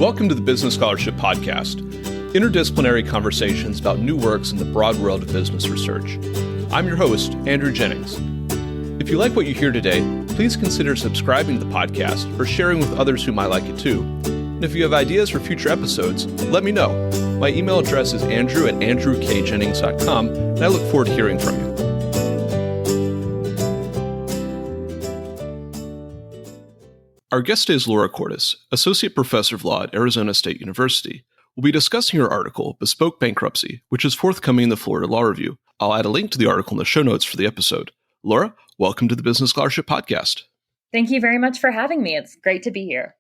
Welcome to the Business Scholarship Podcast, interdisciplinary conversations about new works in the broad world of business research. I'm your host, Andrew Jennings. If you like what you hear today, please consider subscribing to the podcast or sharing with others who might like it too. And if you have ideas for future episodes, let me know. My email address is andrew@andrewkjennings.com, and I look forward to hearing from you. Our guest today is Laura Coordes, Associate Professor of Law at Arizona State University. We'll be discussing her article, Bespoke Bankruptcy, which is forthcoming in the Florida Law Review. I'll add a link to the article in the show notes for the episode. Laura, welcome to the Business Scholarship Podcast. Thank you very much for having me. It's great to be here.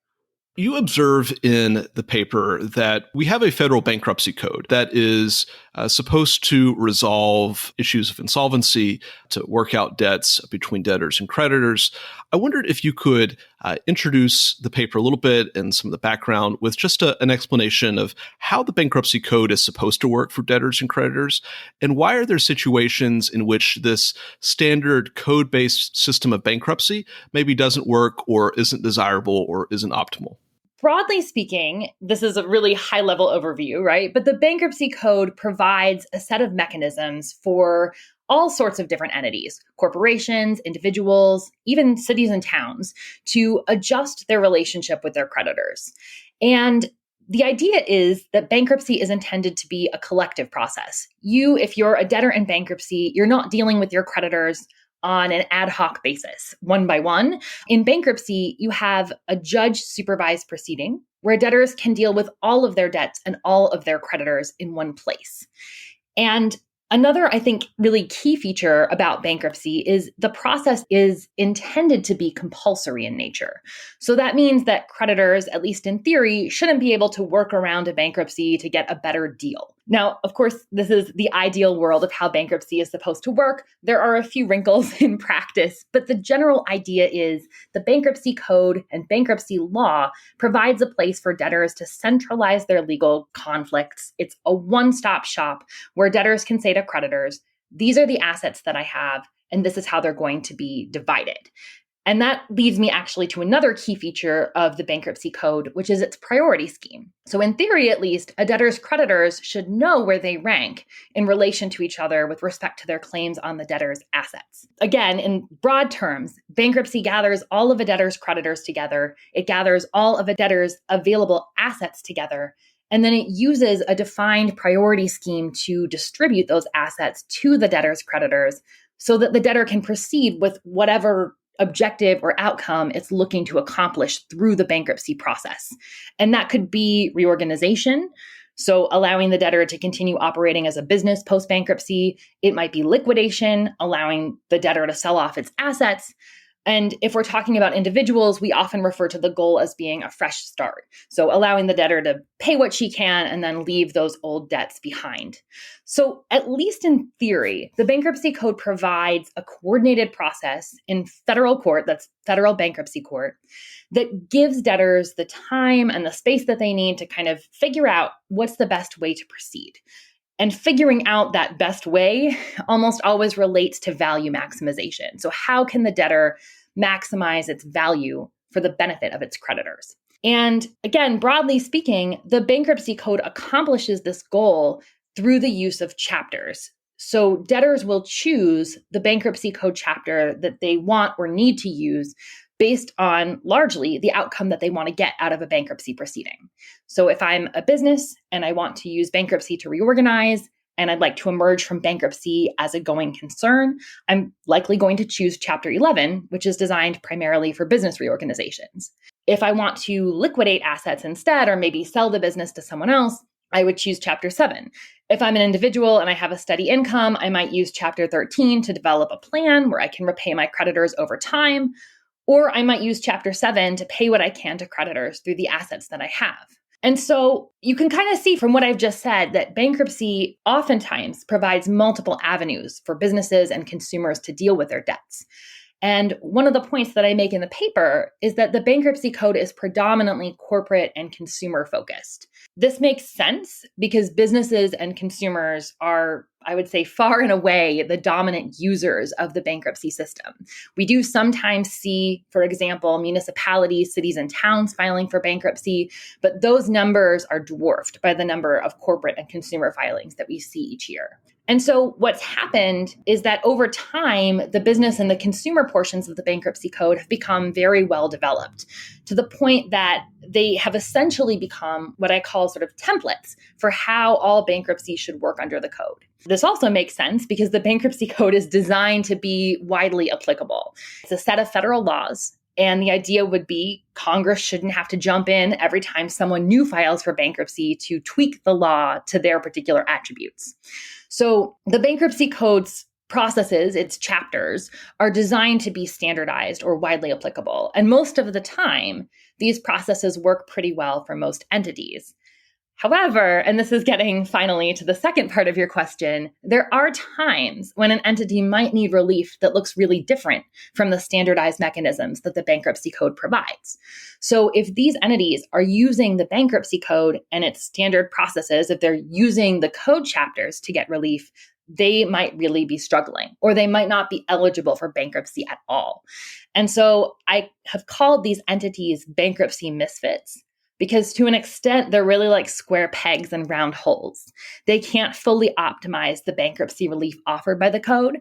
You observe in the paper that we have a federal bankruptcy code that is supposed to resolve issues of insolvency, to work out debts between debtors and creditors. I wondered if you could introduce the paper a little bit and some of the background with just an explanation of how the bankruptcy code is supposed to work for debtors and creditors, and why are there situations in which this standard code-based system of bankruptcy maybe doesn't work or isn't desirable or isn't optimal? Broadly speaking, this is a really high-level overview, right? But the bankruptcy code provides a set of mechanisms for all sorts of different entities, corporations, individuals, even cities and towns, to adjust their relationship with their creditors. And the idea is that bankruptcy is intended to be a collective process. If you're a debtor in bankruptcy, you're not dealing with your creditors on an ad hoc basis, one by one. In bankruptcy, you have a judge-supervised proceeding where debtors can deal with all of their debts and all of their creditors in one place. And another, I think, really key feature about bankruptcy is the process is intended to be compulsory in nature. So that means that creditors, at least in theory, shouldn't be able to work around a bankruptcy to get a better deal. Now, of course, this is the ideal world of how bankruptcy is supposed to work. There are a few wrinkles in practice, but the general idea is the bankruptcy code and bankruptcy law provides a place for debtors to centralize their legal conflicts. It's a one-stop shop where debtors can say to creditors, these are the assets that I have, and this is how they're going to be divided. And that leads me actually to another key feature of the bankruptcy code, which is its priority scheme. So in theory, at least, a debtor's creditors should know where they rank in relation to each other with respect to their claims on the debtor's assets. Again, in broad terms, bankruptcy gathers all of a debtor's creditors together. It gathers all of a debtor's available assets together. And then it uses a defined priority scheme to distribute those assets to the debtor's creditors so that the debtor can proceed with whatever objective or outcome it's looking to accomplish through the bankruptcy process. And that could be reorganization, so allowing the debtor to continue operating as a business post-bankruptcy. It might be liquidation, allowing the debtor to sell off its assets. And if we're talking about individuals, we often refer to the goal as being a fresh start. So allowing the debtor to pay what she can and then leave those old debts behind. So at least in theory, the bankruptcy code provides a coordinated process in federal court, that's federal bankruptcy court, that gives debtors the time and the space that they need to kind of figure out what's the best way to proceed. And figuring out that best way almost always relates to value maximization. So how can the debtor maximize its value for the benefit of its creditors? And again, broadly speaking, the bankruptcy code accomplishes this goal through the use of chapters. So debtors will choose the bankruptcy code chapter that they want or need to use based on largely the outcome that they want to get out of a bankruptcy proceeding. So if I'm a business and I want to use bankruptcy to reorganize, and I'd like to emerge from bankruptcy as a going concern, I'm likely going to choose Chapter 11, which is designed primarily for business reorganizations. If I want to liquidate assets instead, or maybe sell the business to someone else, I would choose Chapter 7. If I'm an individual and I have a steady income, I might use Chapter 13 to develop a plan where I can repay my creditors over time. Or I might use Chapter 7 to pay what I can to creditors through the assets that I have. And so you can kind of see from what I've just said that bankruptcy oftentimes provides multiple avenues for businesses and consumers to deal with their debts. And one of the points that I make in the paper is that the bankruptcy code is predominantly corporate and consumer focused. This makes sense because businesses and consumers are, I would say, far and away the dominant users of the bankruptcy system. We do sometimes see, for example, municipalities, cities, and towns filing for bankruptcy, but those numbers are dwarfed by the number of corporate and consumer filings that we see each year. And so what's happened is that over time, the business and the consumer portions of the bankruptcy code have become very well developed to the point that they have essentially become what I call sort of templates for how all bankruptcy should work under the code. This also makes sense because the bankruptcy code is designed to be widely applicable. It's a set of federal laws. And the idea would be Congress shouldn't have to jump in every time someone new files for bankruptcy to tweak the law to their particular attributes. So the bankruptcy code's processes, its chapters, are designed to be standardized or widely applicable. And most of the time, these processes work pretty well for most entities. However, and this is getting finally to the second part of your question, there are times when an entity might need relief that looks really different from the standardized mechanisms that the bankruptcy code provides. So if these entities are using the bankruptcy code and its standard processes, if they're using the code chapters to get relief, they might really be struggling, or they might not be eligible for bankruptcy at all. And so I have called these entities bankruptcy misfits, because to an extent, they're really like square pegs and round holes. They can't fully optimize the bankruptcy relief offered by the code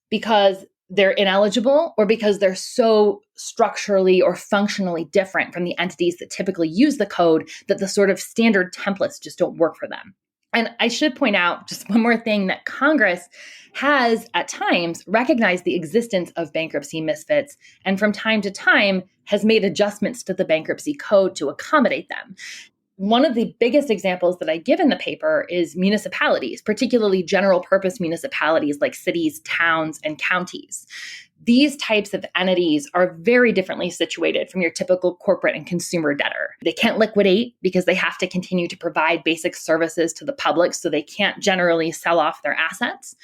because they're ineligible or because they're so structurally or functionally different from the entities that typically use the code that the sort of standard templates just don't work for them. And I should point out just one more thing, that Congress has at times recognized the existence of bankruptcy misfits and from time to time has made adjustments to the bankruptcy code to accommodate them. One of the biggest examples that I give in the paper is municipalities, particularly general purpose municipalities like cities, towns, and counties. These types of entities are very differently situated from your typical corporate and consumer debtor. They can't liquidate because they have to continue to provide basic services to the public, so they can't generally sell off their assets.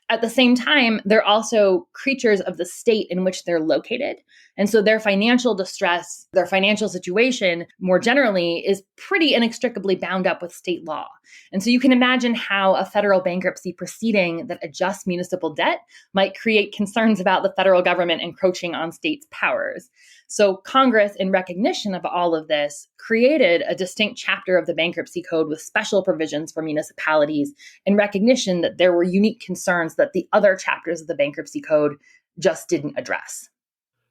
At the same time, they're also creatures of the state in which they're located. And so their financial distress, their financial situation more generally is pretty inextricably bound up with state law. And so you can imagine how a federal bankruptcy proceeding that adjusts municipal debt might create concerns about the federal government encroaching on states' powers. So Congress, in recognition of all of this, created a distinct chapter of the bankruptcy code with special provisions for municipalities in recognition that there were unique concerns that the other chapters of the bankruptcy code just didn't address.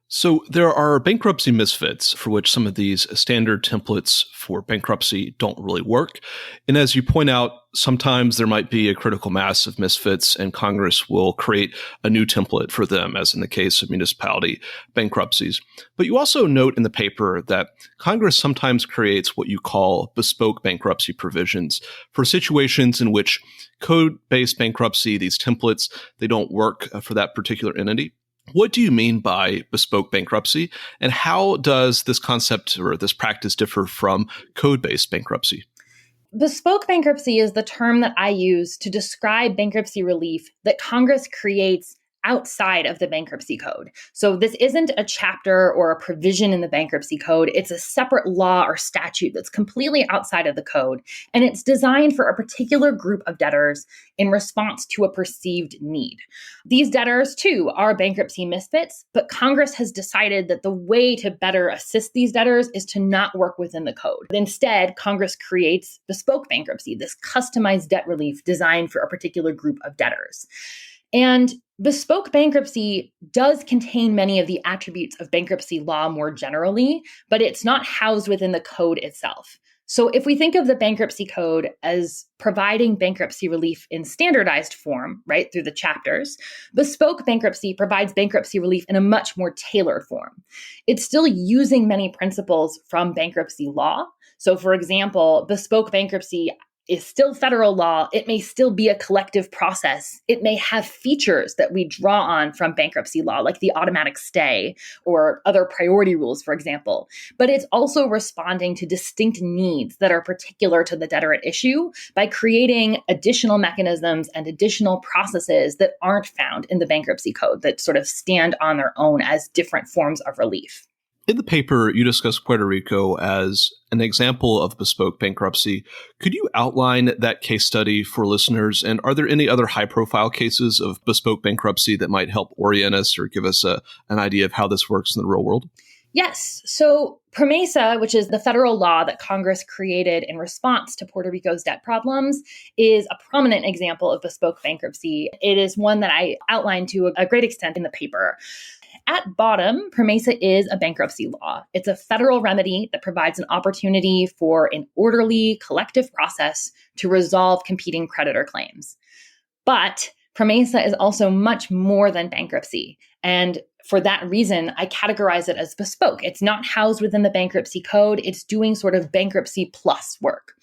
So there are bankruptcy misfits for which some of these standard templates for bankruptcy don't really work. And as you point out, sometimes there might be a critical mass of misfits and Congress will create a new template for them, as in the case of municipality bankruptcies. But you also note in the paper that Congress sometimes creates what you call bespoke bankruptcy provisions for situations in which code-based bankruptcy, these templates, they don't work for that particular entity. What do you mean by bespoke bankruptcy, and how does this concept or this practice differ from code-based bankruptcy? Bespoke bankruptcy is the term that I use to describe bankruptcy relief that Congress creates outside of the bankruptcy code. So this isn't a chapter or a provision in the bankruptcy code. It's a separate law or statute that's completely outside of the code. And it's designed for a particular group of debtors in response to a perceived need. These debtors, too, are bankruptcy misfits, but Congress has decided that the way to better assist these debtors is to not work within the code. Instead, Congress creates bespoke bankruptcy, this customized debt relief designed for a particular group of debtors. And bespoke bankruptcy does contain many of the attributes of bankruptcy law more generally, but it's not housed within the code itself. So if we think of the bankruptcy code as providing bankruptcy relief in standardized form, right, through the chapters, bespoke bankruptcy provides bankruptcy relief in a much more tailored form. It's still using many principles from bankruptcy law. So for example, bespoke bankruptcy is still federal law. It may still be a collective process. It may have features that we draw on from bankruptcy law, like the automatic stay or other priority rules, for example. But it's also responding to distinct needs that are particular to the debtor at issue by creating additional mechanisms and additional processes that aren't found in the bankruptcy code that sort of stand on their own as different forms of relief. In the paper, you discuss Puerto Rico as an example of bespoke bankruptcy. Could you outline that case study for listeners? And are there any other high-profile cases of bespoke bankruptcy that might help orient us or give us an idea of how this works in the real world? Yes. So PROMESA, which is the federal law that Congress created in response to Puerto Rico's debt problems, is a prominent example of bespoke bankruptcy. It is one that I outlined to a great extent in the paper. At bottom, PROMESA is a bankruptcy law. It's a federal remedy that provides an opportunity for an orderly, collective process to resolve competing creditor claims. But PROMESA is also much more than bankruptcy. And for that reason, I categorize it as bespoke. It's not housed within the bankruptcy code. It's doing sort of bankruptcy plus work.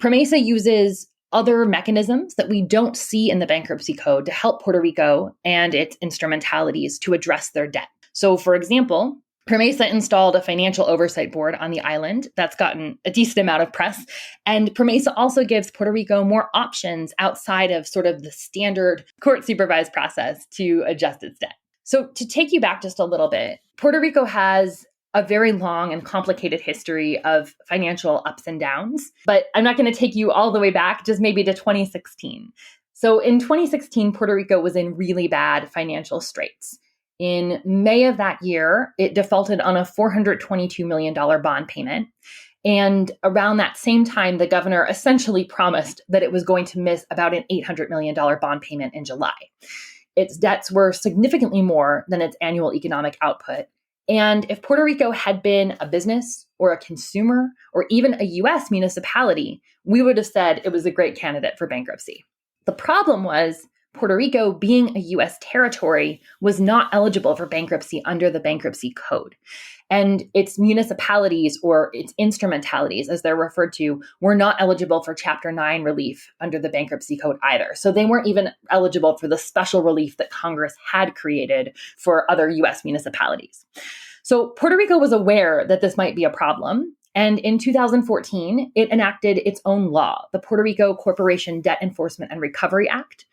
PROMESA uses other mechanisms that we don't see in the bankruptcy code to help Puerto Rico and its instrumentalities to address their debt. So, for example, PROMESA installed a financial oversight board on the island that's gotten a decent amount of press. And PROMESA also gives Puerto Rico more options outside of sort of the standard court-supervised process to adjust its debt. So to take you back just a little bit, Puerto Rico has a very long and complicated history of financial ups and downs, but I'm not going to take you all the way back, just maybe to 2016. So in 2016, Puerto Rico was in really bad financial straits. In May of that year, it defaulted on a $422 million bond payment. And around that same time, the governor essentially promised that it was going to miss about an $800 million bond payment in July. Its debts were significantly more than its annual economic output. And if Puerto Rico had been a business or a consumer or even a U.S. municipality, we would have said it was a great candidate for bankruptcy. The problem was Puerto Rico, being a U.S. territory, was not eligible for bankruptcy under the bankruptcy code. And its municipalities, or its instrumentalities, as they're referred to, were not eligible for Chapter 9 relief under the bankruptcy code either. So they weren't even eligible for the special relief that Congress had created for other U.S. municipalities. So Puerto Rico was aware that this might be a problem. And in 2014, it enacted its own law, the Puerto Rico Corporation Debt Enforcement and Recovery Act.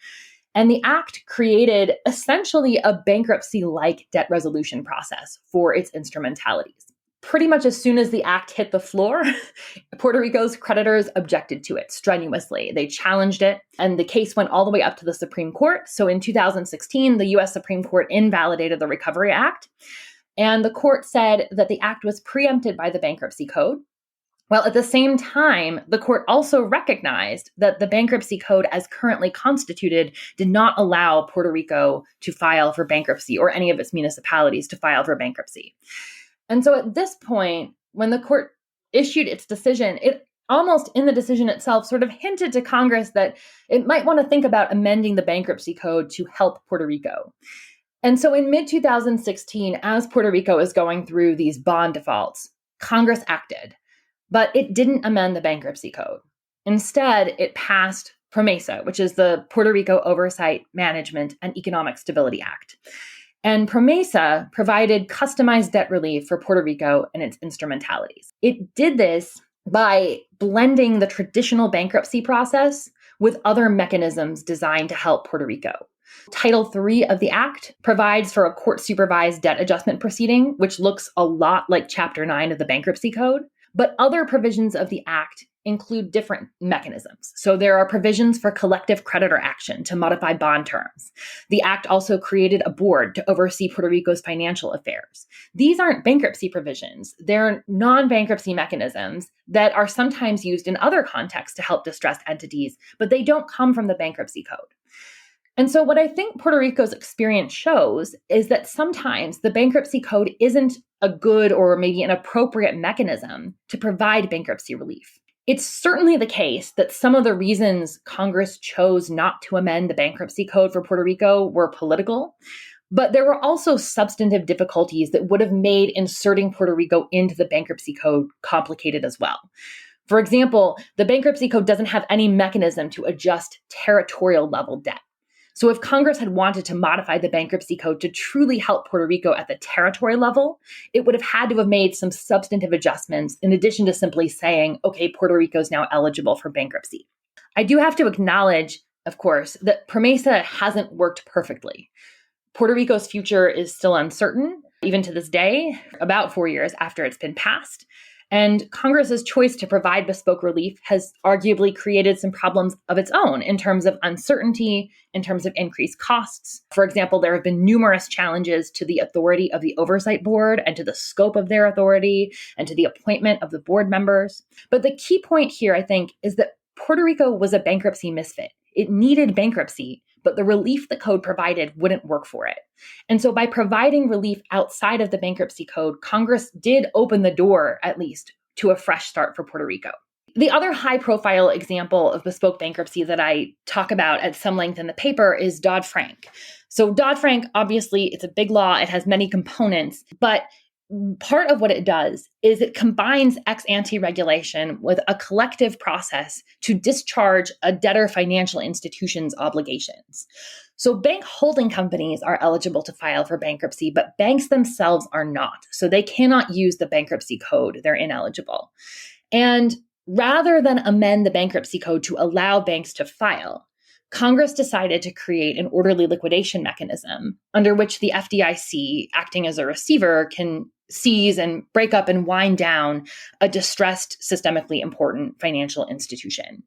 And the act created essentially a bankruptcy-like debt resolution process for its instrumentalities. Pretty much as soon as the act hit the floor, Puerto Rico's creditors objected to it strenuously. They challenged it, and the case went all the way up to the Supreme Court. So in 2016, the U.S. Supreme Court invalidated the Recovery Act, and the court said that the act was preempted by the Bankruptcy Code. Well, at the same time, the court also recognized that the bankruptcy code as currently constituted did not allow Puerto Rico to file for bankruptcy or any of its municipalities to file for bankruptcy. And so at this point, when the court issued its decision, it almost in the decision itself sort of hinted to Congress that it might want to think about amending the bankruptcy code to help Puerto Rico. And so in mid-2016, as Puerto Rico is going through these bond defaults, Congress acted. But it didn't amend the bankruptcy code. Instead, it passed PROMESA, which is the Puerto Rico Oversight, Management, and Economic Stability Act. And PROMESA provided customized debt relief for Puerto Rico and its instrumentalities. It did this by blending the traditional bankruptcy process with other mechanisms designed to help Puerto Rico. Title III of the Act provides for a court-supervised debt adjustment proceeding, which looks a lot like Chapter 9 of the Bankruptcy Code. But other provisions of the Act include different mechanisms. So there are provisions for collective creditor action to modify bond terms. The Act also created a board to oversee Puerto Rico's financial affairs. These aren't bankruptcy provisions. They're non-bankruptcy mechanisms that are sometimes used in other contexts to help distressed entities, but they don't come from the bankruptcy code. And so what I think Puerto Rico's experience shows is that sometimes the bankruptcy code isn't a good or maybe an appropriate mechanism to provide bankruptcy relief. It's certainly the case that some of the reasons Congress chose not to amend the bankruptcy code for Puerto Rico were political, but there were also substantive difficulties that would have made inserting Puerto Rico into the bankruptcy code complicated as well. For example, the bankruptcy code doesn't have any mechanism to adjust territorial level debt. So if Congress had wanted to modify the bankruptcy code to truly help Puerto Rico at the territory level, it would have had to have made some substantive adjustments in addition to simply saying, okay, Puerto Rico is now eligible for bankruptcy. I do have to acknowledge, of course, that PROMESA hasn't worked perfectly. Puerto Rico's future is still uncertain, even to this day, about 4 years after it's been passed. And Congress's choice to provide bespoke relief has arguably created some problems of its own in terms of uncertainty, in terms of increased costs. For example, there have been numerous challenges to the authority of the oversight board and to the scope of their authority and to the appointment of the board members. But the key point here, I think, is that Puerto Rico was a bankruptcy misfit. It needed bankruptcy, but the relief the code provided wouldn't work for it. And so by providing relief outside of the bankruptcy code, Congress did open the door, at least, to a fresh start for Puerto Rico. The other high-profile example of bespoke bankruptcy that I talk about at some length in the paper is Dodd-Frank. So Dodd-Frank, obviously, it's a big law. It has many components, but part of what it does is it combines ex-ante regulation with a collective process to discharge a debtor financial institution's obligations. So bank holding companies are eligible to file for bankruptcy, but banks themselves are not. So they cannot use the bankruptcy code. They're ineligible. And rather than amend the bankruptcy code to allow banks to file, Congress decided to create an orderly liquidation mechanism under which the FDIC, acting as a receiver, can seize and break up and wind down a distressed, systemically important financial institution.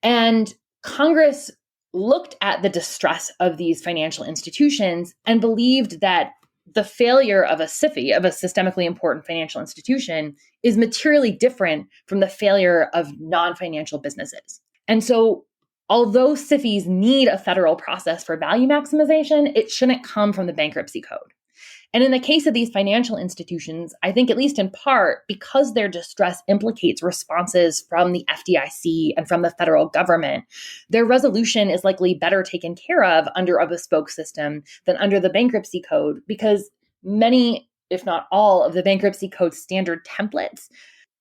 And Congress looked at the distress of these financial institutions and believed that the failure of a SIFI, of a systemically important financial institution, is materially different from the failure of non-financial businesses. And so although SIFIs need a federal process for value maximization, it shouldn't come from the bankruptcy code. And in the case of these financial institutions, I think at least in part, because their distress implicates responses from the FDIC and from the federal government, their resolution is likely better taken care of under a bespoke system than under the bankruptcy code, because many, if not all, of the bankruptcy code standard templates,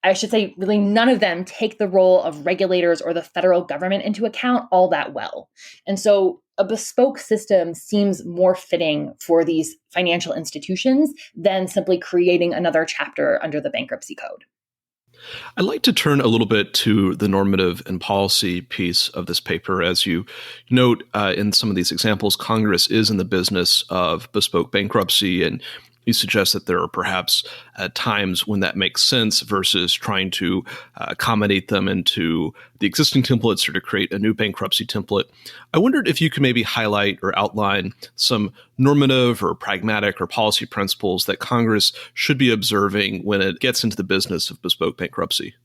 I should say, really none of them take the role of regulators or the federal government into account all that well. And so a bespoke system seems more fitting for these financial institutions than simply creating another chapter under the bankruptcy code. I'd like to turn a little bit to the normative and policy piece of this paper. As you note in some of these examples, Congress is in the business of bespoke bankruptcy, and you suggest that there are perhaps times when that makes sense versus trying to accommodate them into the existing templates or to create a new bankruptcy template. I wondered if you could maybe highlight or outline some normative or pragmatic or policy principles that Congress should be observing when it gets into the business of bespoke bankruptcy.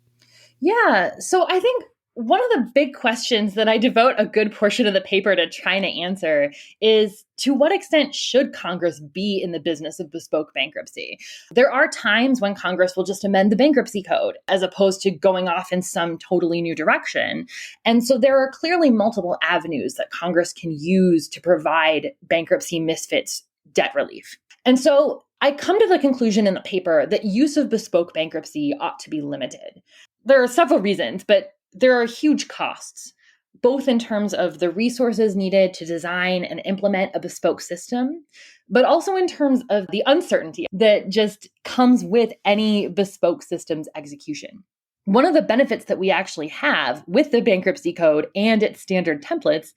Yeah, so I think one of the big questions that I devote a good portion of the paper to trying to answer is, to what extent should Congress be in the business of bespoke bankruptcy? There are times when Congress will just amend the bankruptcy code as opposed to going off in some totally new direction. And so there are clearly multiple avenues that Congress can use to provide bankruptcy misfits debt relief. And so I come to the conclusion in the paper that use of bespoke bankruptcy ought to be limited. There are several reasons, but there are huge costs, both in terms of the resources needed to design and implement a bespoke system, but also in terms of the uncertainty that just comes with any bespoke system's execution. One of the benefits that we actually have with the bankruptcy code and its standard templates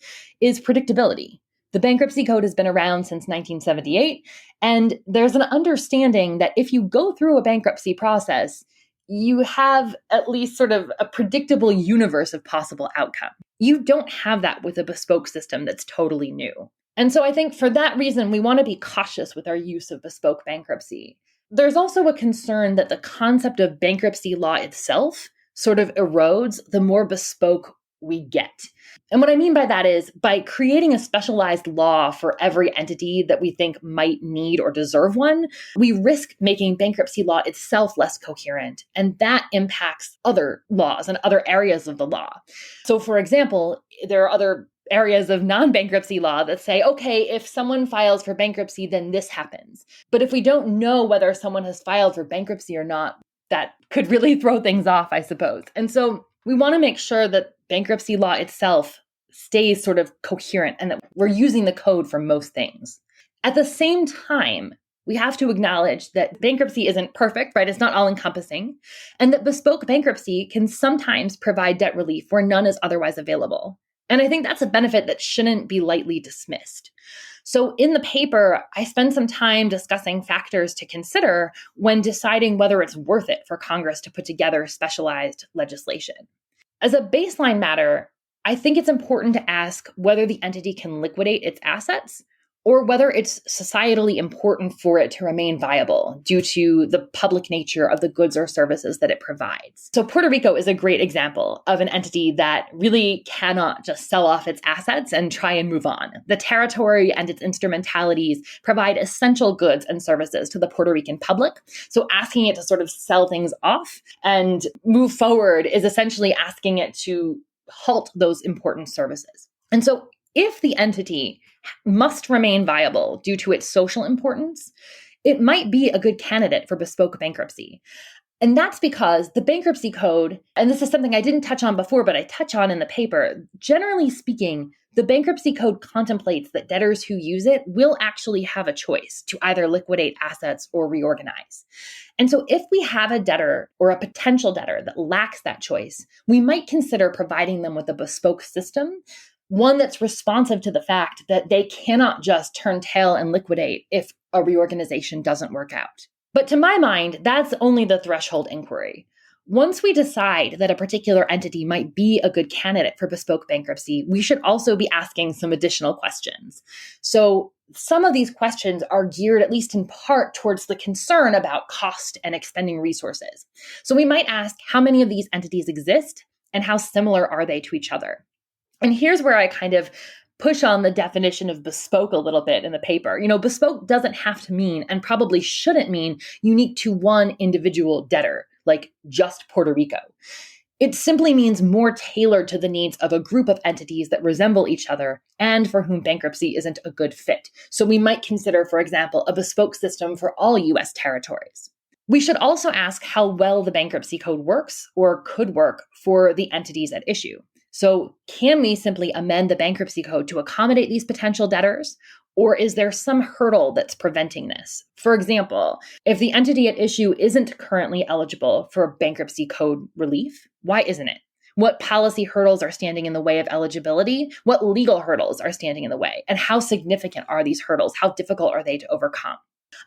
is predictability. The bankruptcy code has been around since 1978, and there's an understanding that if you go through a bankruptcy process, you have at least sort of a predictable universe of possible outcome. You don't have that with a bespoke system that's totally new. And so I think for that reason, we want to be cautious with our use of bespoke bankruptcy. There's also a concern that the concept of bankruptcy law itself sort of erodes the more bespoke we get. And what I mean by that is, by creating a specialized law for every entity that we think might need or deserve one, we risk making bankruptcy law itself less coherent. And that impacts other laws and other areas of the law. So for example, there are other areas of non-bankruptcy law that say, okay, if someone files for bankruptcy, then this happens. But if we don't know whether someone has filed for bankruptcy or not, that could really throw things off, I suppose. And so we want to make sure that bankruptcy law itself stays sort of coherent and that we're using the code for most things. At the same time, we have to acknowledge that bankruptcy isn't perfect, right? It's not all encompassing, and that bespoke bankruptcy can sometimes provide debt relief where none is otherwise available. And I think that's a benefit that shouldn't be lightly dismissed. So in the paper, I spend some time discussing factors to consider when deciding whether it's worth it for Congress to put together specialized legislation. As a baseline matter, I think it's important to ask whether the entity can liquidate its assets or whether it's societally important for it to remain viable due to the public nature of the goods or services that it provides. So Puerto Rico is a great example of an entity that really cannot just sell off its assets and try and move on. The territory and its instrumentalities provide essential goods and services to the Puerto Rican public. So asking it to sort of sell things off and move forward is essentially asking it to halt those important services. And so if the entity must remain viable due to its social importance, it might be a good candidate for bespoke bankruptcy. And that's because the bankruptcy code, and this is something I didn't touch on before, but I touch on in the paper, generally speaking, the bankruptcy code contemplates that debtors who use it will actually have a choice to either liquidate assets or reorganize. And so if we have a debtor or a potential debtor that lacks that choice, we might consider providing them with a bespoke system, one that's responsive to the fact that they cannot just turn tail and liquidate if a reorganization doesn't work out. But to my mind, that's only the threshold inquiry. Once we decide that a particular entity might be a good candidate for bespoke bankruptcy, we should also be asking some additional questions. So some of these questions are geared, at least in part, towards the concern about cost and expending resources. So we might ask, how many of these entities exist and how similar are they to each other? And here's where I kind of push on the definition of bespoke a little bit in the paper. Bespoke doesn't have to mean, and probably shouldn't mean, unique to one individual debtor, like just Puerto Rico. It simply means more tailored to the needs of a group of entities that resemble each other and for whom bankruptcy isn't a good fit. So we might consider, for example, a bespoke system for all U.S. territories. We should also ask how well the bankruptcy code works or could work for the entities at issue. So can we simply amend the bankruptcy code to accommodate these potential debtors? Or is there some hurdle that's preventing this? For example, if the entity at issue isn't currently eligible for bankruptcy code relief, why isn't it? What policy hurdles are standing in the way of eligibility? What legal hurdles are standing in the way? And how significant are these hurdles? How difficult are they to overcome?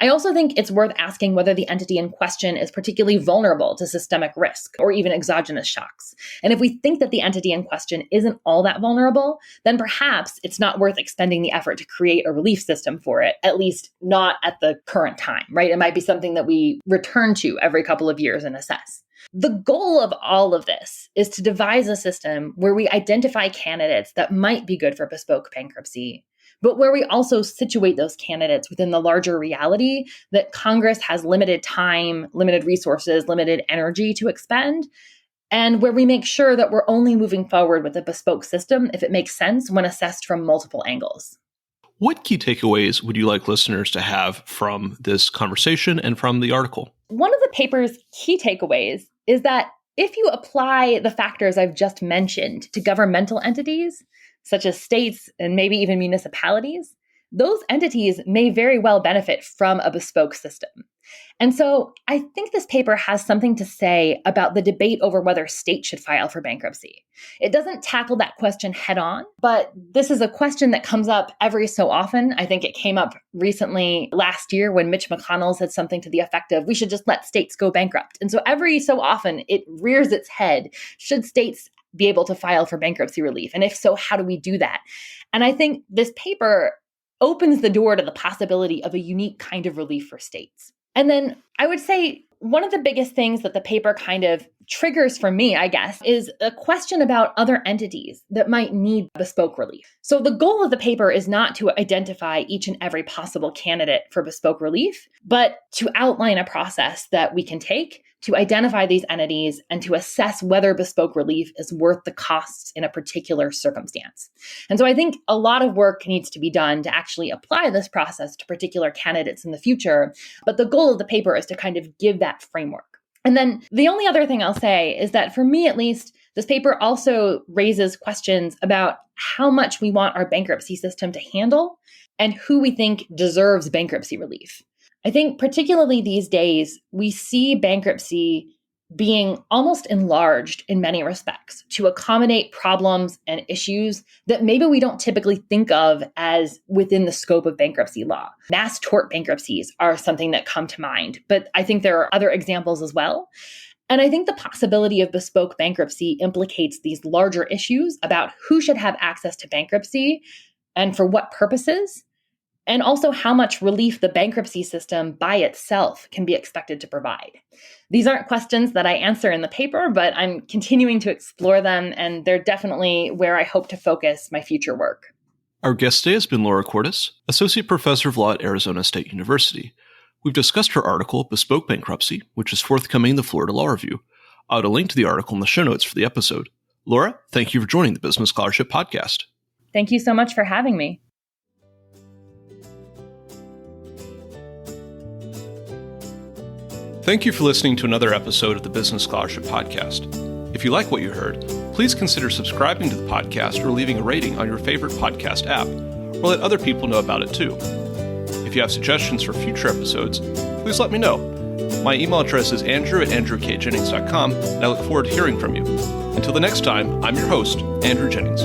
I also think it's worth asking whether the entity in question is particularly vulnerable to systemic risk or even exogenous shocks. And if we think that the entity in question isn't all that vulnerable, then perhaps it's not worth expending the effort to create a relief system for it, at least not at the current time, right? It might be something that we return to every couple of years and assess. The goal of all of this is to devise a system where we identify candidates that might be good for bespoke bankruptcy, but where we also situate those candidates within the larger reality that Congress has limited time, limited resources, limited energy to expend, and where we make sure that we're only moving forward with a bespoke system if it makes sense when assessed from multiple angles. What key takeaways would you like listeners to have from this conversation and from the article? One of the paper's key takeaways is that if you apply the factors I've just mentioned to governmental entities, such as states and maybe even municipalities, those entities may very well benefit from a bespoke system. And so I think this paper has something to say about the debate over whether states should file for bankruptcy. It doesn't tackle that question head on, but this is a question that comes up every so often. I think it came up recently last year when Mitch McConnell said something to the effect of, we should just let states go bankrupt. And so every so often it rears its head. Should states be able to file for bankruptcy relief? And if so, how do we do that? And I think this paper opens the door to the possibility of a unique kind of relief for states. And then I would say one of the biggest things that the paper kind of triggers for me, I guess, is a question about other entities that might need bespoke relief. So the goal of the paper is not to identify each and every possible candidate for bespoke relief, but to outline a process that we can take to identify these entities and to assess whether bespoke relief is worth the costs in a particular circumstance. And so I think a lot of work needs to be done to actually apply this process to particular candidates in the future. But the goal of the paper is to kind of give that framework. And then the only other thing I'll say is that for me, at least, this paper also raises questions about how much we want our bankruptcy system to handle and who we think deserves bankruptcy relief. I think particularly these days, we see bankruptcy being almost enlarged in many respects to accommodate problems and issues that maybe we don't typically think of as within the scope of bankruptcy law. Mass tort bankruptcies are something that come to mind, but I think there are other examples as well. And I think the possibility of bespoke bankruptcy implicates these larger issues about who should have access to bankruptcy and for what purposes, and also how much relief the bankruptcy system by itself can be expected to provide. These aren't questions that I answer in the paper, but I'm continuing to explore them, and they're definitely where I hope to focus my future work. Our guest today has been Laura Coordes, Associate Professor of Law at Arizona State University. We've discussed her article, Bespoke Bankruptcy, which is forthcoming in the Florida Law Review. I'll add a link to the article in the show notes for the episode. Laura, thank you for joining the Business Scholarship Podcast. Thank you so much for having me. Thank you for listening to another episode of the Business Scholarship Podcast. If you like what you heard, please consider subscribing to the podcast or leaving a rating on your favorite podcast app, or let other people know about it too. If you have suggestions for future episodes, please let me know. My email address is andrew@andrewkjennings.com, and I look forward to hearing from you. Until the next time, I'm your host, Andrew Jennings.